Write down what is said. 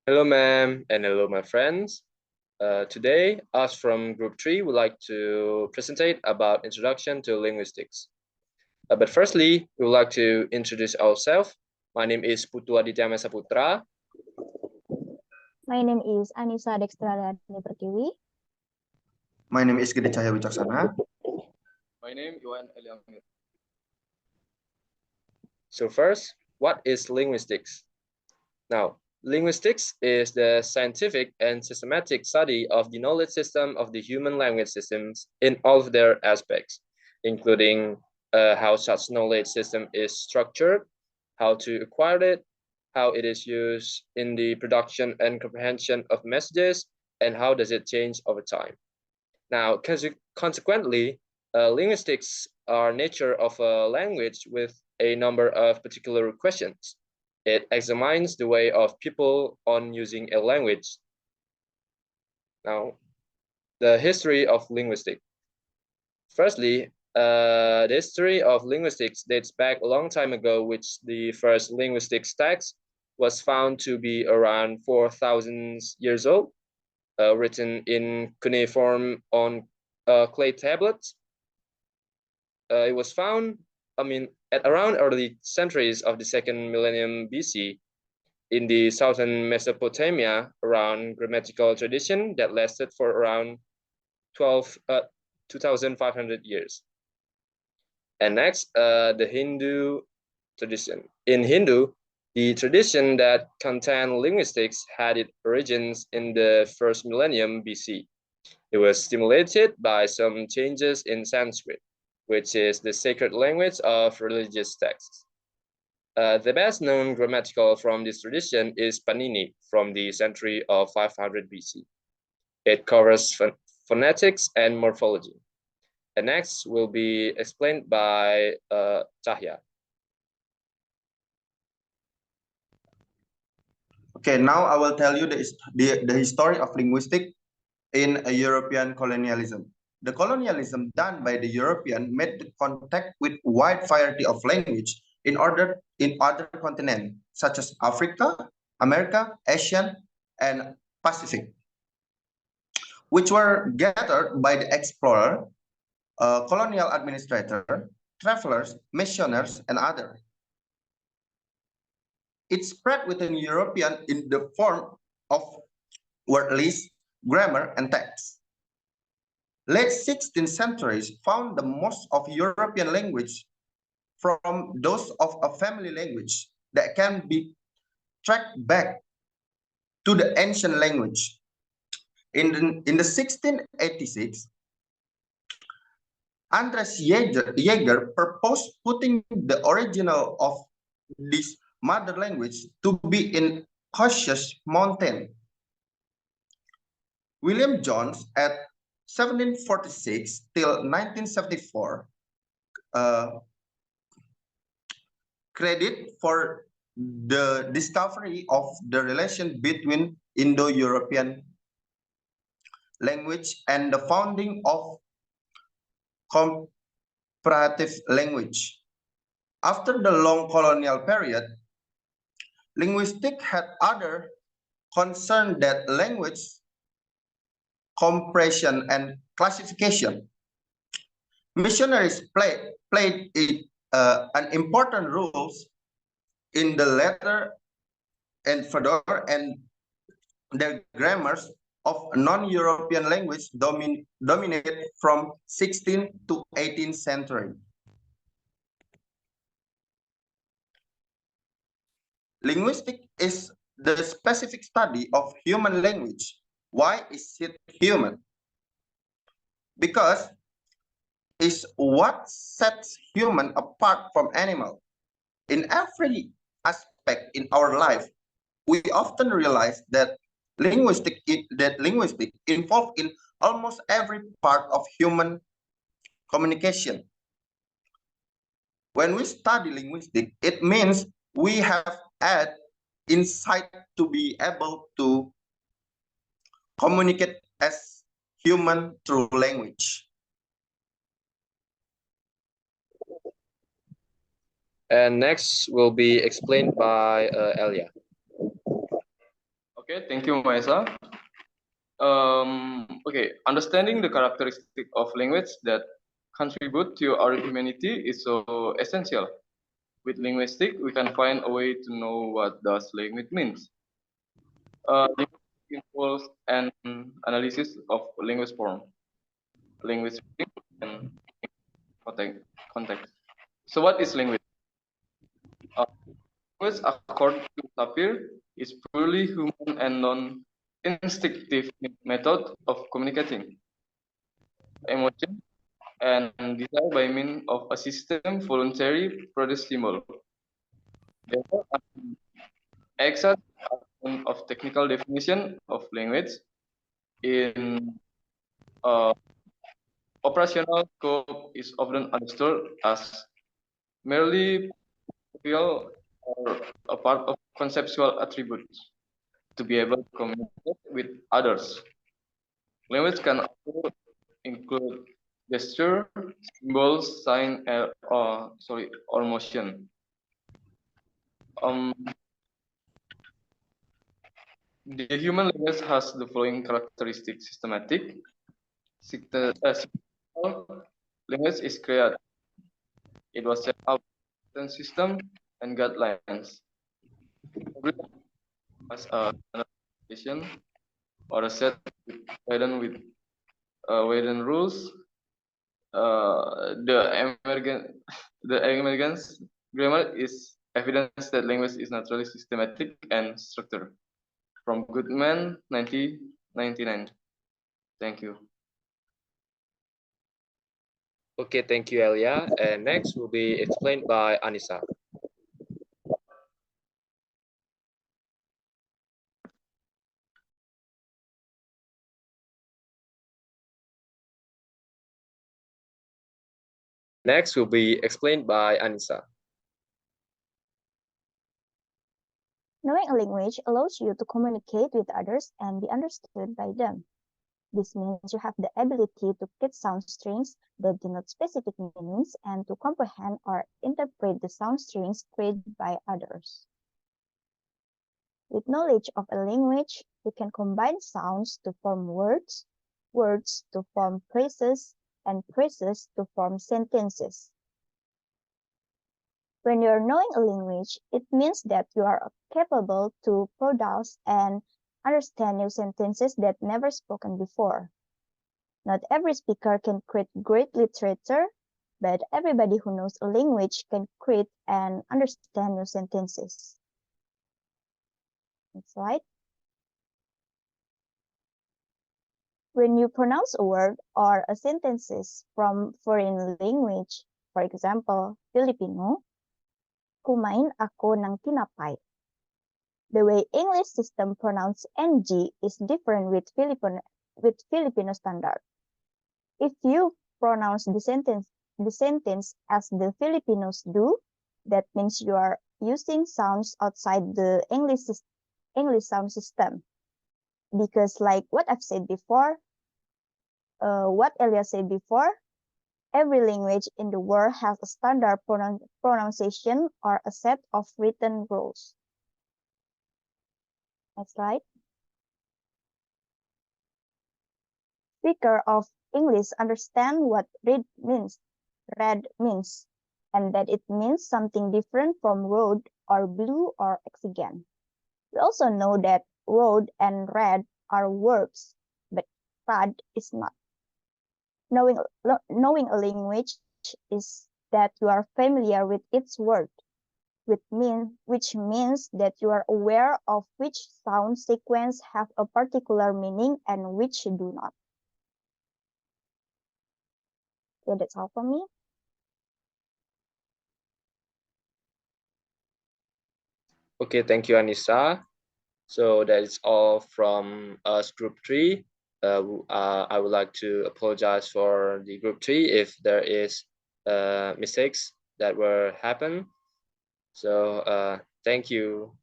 Hello, ma'am, and hello, my friends. Today, us from Group 3 would like to presentate about Introduction to Linguistics. But firstly, we would like to introduce ourselves. My name is Putu Aditya Mesa Putra. My name is Annisa Dextraliani Pertiwi. My name is Gede Cahya. My name is Wayan Elya. So first, what is linguistics? Now, linguistics is the scientific and systematic study of the knowledge system of the human language systems in all of their aspects, including how such knowledge system is structured, how to acquire it, how it is used in the production and comprehension of messages, and how does it change over time. Now, consequently, linguistics are nature of a language with a number of particular questions. It examines the way of people on using a language. Now, the history of linguistics. Firstly, the history of linguistics dates back a long time ago, which the first linguistics text was found to be around 4,000 years old, written in cuneiform on clay tablets. It was found, at around early centuries of the second millennium BC in the southern Mesopotamia around grammatical tradition that lasted for around 2,500 years. And next, the Hindu tradition. In Hindu, the tradition that contained linguistics had its origins in the first millennium BC. It was stimulated by some changes in Sanskrit, which is the sacred language of religious texts. The best known grammatical from this tradition is Panini from the century of 500 BC. It covers phonetics and morphology. And next will be explained by Cahya. Okay, now I will tell you the history of linguistics in a European colonialism. The colonialism done by the European made the contact with wide variety of language in other continents such as Africa, America, Asia, and Pacific, which were gathered by the explorer, colonial administrator, travelers, missionaries, and others. It spread within European in the form of word list, grammar, and text. Late 16th centuries found the most of European language from those of a family language that can be tracked back to the ancient language. In the 1686, Andres Jaeger proposed putting the original of this mother language to be in Caucasus Mountain. William Jones at 1746 till 1974 credit for the discovery of the relation between Indo-European language and the founding of comparative language. After the long colonial period, linguistics had other concern that language compression and classification. Missionaries played an important role in the latter and further and the grammars of non-European language dominated from 16th to 18th century. Linguistics is the specific study of human language. Why is it human? Because it's what sets human apart from animal. In every aspect in our life, we often realize that linguistics involved in almost every part of human communication. When we study linguistics, it means we have had insight to be able to communicate as human through language. And next will be explained by Elya. Okay, thank you, Maesa. Okay, understanding the characteristic of language that contribute to our humanity is so essential. With linguistics, we can find a way to know what does language means. Linguistics involves an analysis of language form, language meaning, and context. So, what is language? Language, according to Sapir, is purely human and non-instinctive method of communicating emotion and desire by means of a system voluntary produce stimuli. Therefore, an exact of technical definition of language in operational scope is often understood as merely real or a part of conceptual attributes to be able to communicate with others. Language can also include gesture, symbols, sign, or motion. The human language has the following characteristics: systematic. Language is created. It was set up in system and guidelines. As a standardization or a set with written rules. The emergence grammar is evidence that language is naturally systematic and structured. From Goodman, 1999. Thank you. Okay, thank you, Elya. And next will be explained by Annisa. Next will be explained by Annisa. Knowing a language allows you to communicate with others and be understood by them. This means you have the ability to create sound strings that denote specific meanings and to comprehend or interpret the sound strings created by others. With knowledge of a language, you can combine sounds to form words, words to form phrases, and phrases to form sentences. When you're knowing a language, it means that you are capable to produce and understand new sentences that never spoken before. Not every speaker can create great literature, but everybody who knows a language can create and understand new sentences. Next slide. When you pronounce a word or a sentences from foreign language, for example, Filipino, kumain ako ng tinapay. The way English system pronounce ng is different with Filipino standard. If you pronounce the sentence as the Filipinos do, that means you are using sounds outside the English sound system. Because like what I've said before, what Elya said before, every language in the world has a standard pronunciation or a set of written rules. Next slide. Speaker of English understand what red means, and that it means something different from road or blue or oxygen. We also know that road and red are words, but rad is not. Knowing a language is that you are familiar with its word, which means that you are aware of which sound sequence have a particular meaning and which do not. Okay, that's all for me. Okay, thank you, Annisa. So that is all from us, Group 3. I would like to apologize for the Group 3 if there is mistakes that were happen. So thank you.